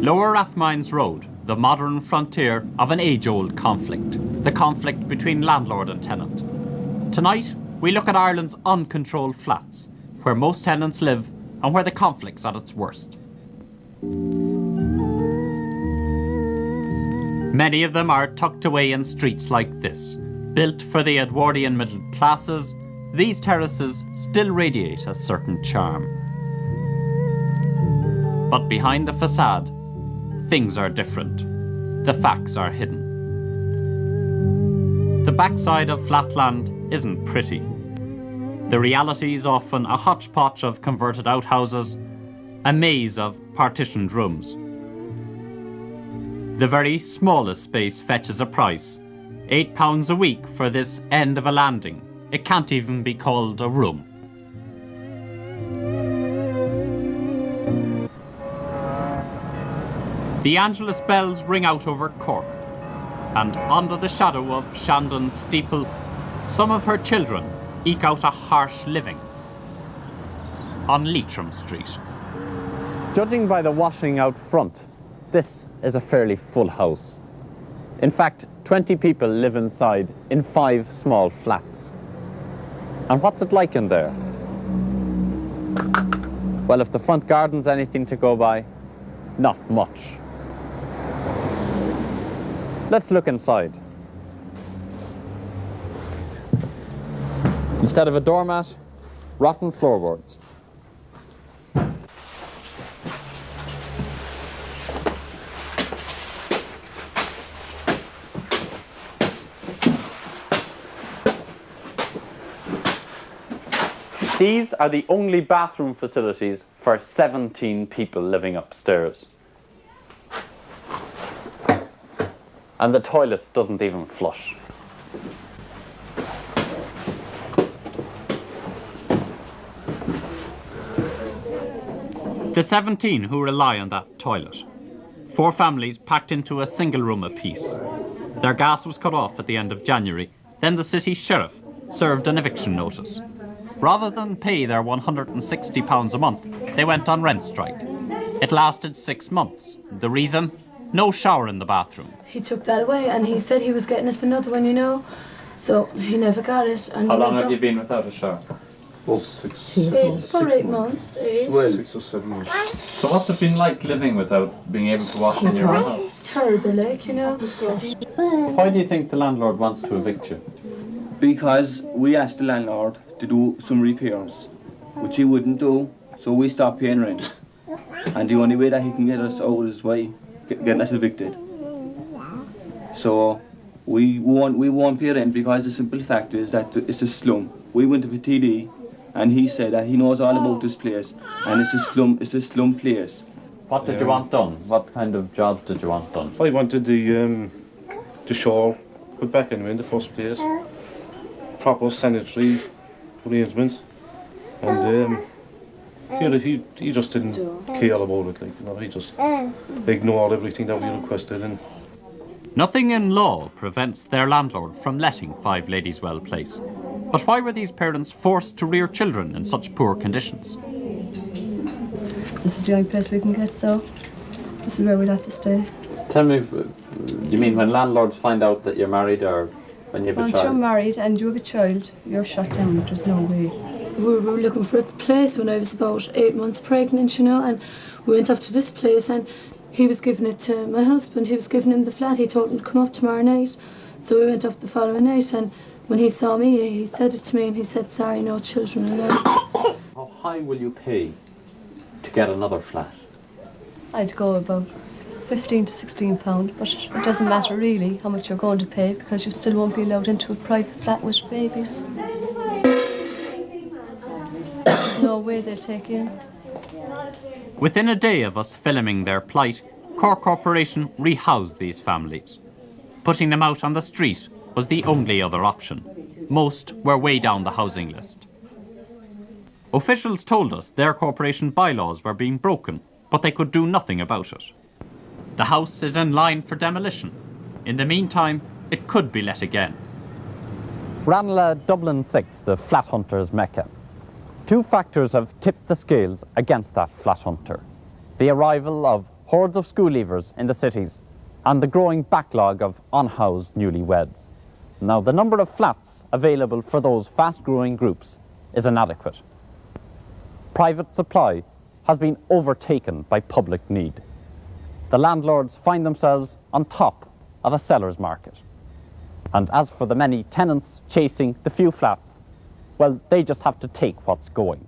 Lower Rathmines Road, the modern frontier of an age-old conflict, the conflict between landlord and tenant. Tonight, we look at Ireland's uncontrolled flats, where most tenants live and where the conflict's at its worst. Many of them are tucked away in streets like this. Built for the Edwardian middle classes, these terraces still radiate a certain charm. But behind the facade, things are different. The facts are hidden. The backside of Flatland isn't pretty. The reality is often a hodgepodge of converted outhouses, a maze of partitioned rooms. The very smallest space fetches a price, £8 a week for this end of a landing. It can't even be called a room. The Angelus bells ring out over Cork, and under the shadow of Shandon's steeple, some of her children eke out a harsh living on Leitrim Street. Judging by the washing out front, this is a fairly full house. In fact, 20 people live inside in 5 small flats. And what's it like in there? Well, if the front garden's anything to go by, not much. Let's look inside. Instead of a doormat, rotten floorboards. These are the only bathroom facilities for 17 people living upstairs. And the toilet doesn't even flush. The 17 who rely on that toilet. 4 families packed into a single room apiece. Their gas was cut off at the end of January. Then the city sheriff served an eviction notice. Rather than pay their £160 a month, they went on rent strike. It lasted 6 months. The reason? No shower in the bathroom. He took that away and he said he was getting us another one, you know. So he never got it. And how long have you been without a shower? Well, for 8 months. well, 6 or 7 months. So what's it been like living without being able to wash in your own house? It's terrible, like, you know. Why do you think the landlord wants to evict you? Because we asked the landlord to do some repairs, which he wouldn't do, so we stopped paying rent. And the only way that he can get us out is by getting us evicted. So we won't pay rent because the simple fact is that it's a slum. We went to the TD and he said that he knows all about this place and it's a slum place. What did you want done? What kind of jobs did you want done? I wanted the shore put back in the first place. Proper sanitary arrangements. And he just didn't care about it, like, you know, he just ignored everything that we requested. And Nothing in law prevents their landlord from letting 5 Ladyswell Place. But why were these parents forced to rear children in such poor conditions? This is the only place we can get, so this is where we'd have to stay. Tell me, do you mean when landlords find out that you're married or when you have a Once child? you're married and you have a child, you're shut down. There's no way. We were looking for a place when I was about 8 months pregnant, you know, and we went up to this place and he was giving it to my husband. He was giving him the flat. He told him to come up tomorrow night. So we went up the following night and when he saw me, he said it to me and he said, sorry, no children allowed. How high will you pay to get another flat? I'd go about £15 to £16, but it doesn't matter really how much you're going to pay because you still won't be allowed into a private flat with babies. There's no way they'll take you in. Within a day of us filming their plight, Cork Corporation rehoused these families. Putting them out on the street was the only other option. Most were way down the housing list. Officials told us their corporation bylaws were being broken, but they could do nothing about it. The house is in line for demolition. In the meantime, it could be let again. Ranelagh, Dublin 6, the flat hunter's mecca. 2 factors have tipped the scales against that flat hunter. The arrival of hordes of school leavers in the cities, and the growing backlog of unhoused newlyweds. Now, the number of flats available for those fast-growing groups is inadequate. Private supply has been overtaken by public need. The landlords find themselves on top of a seller's market. And as for the many tenants chasing the few flats, well, they just have to take what's going.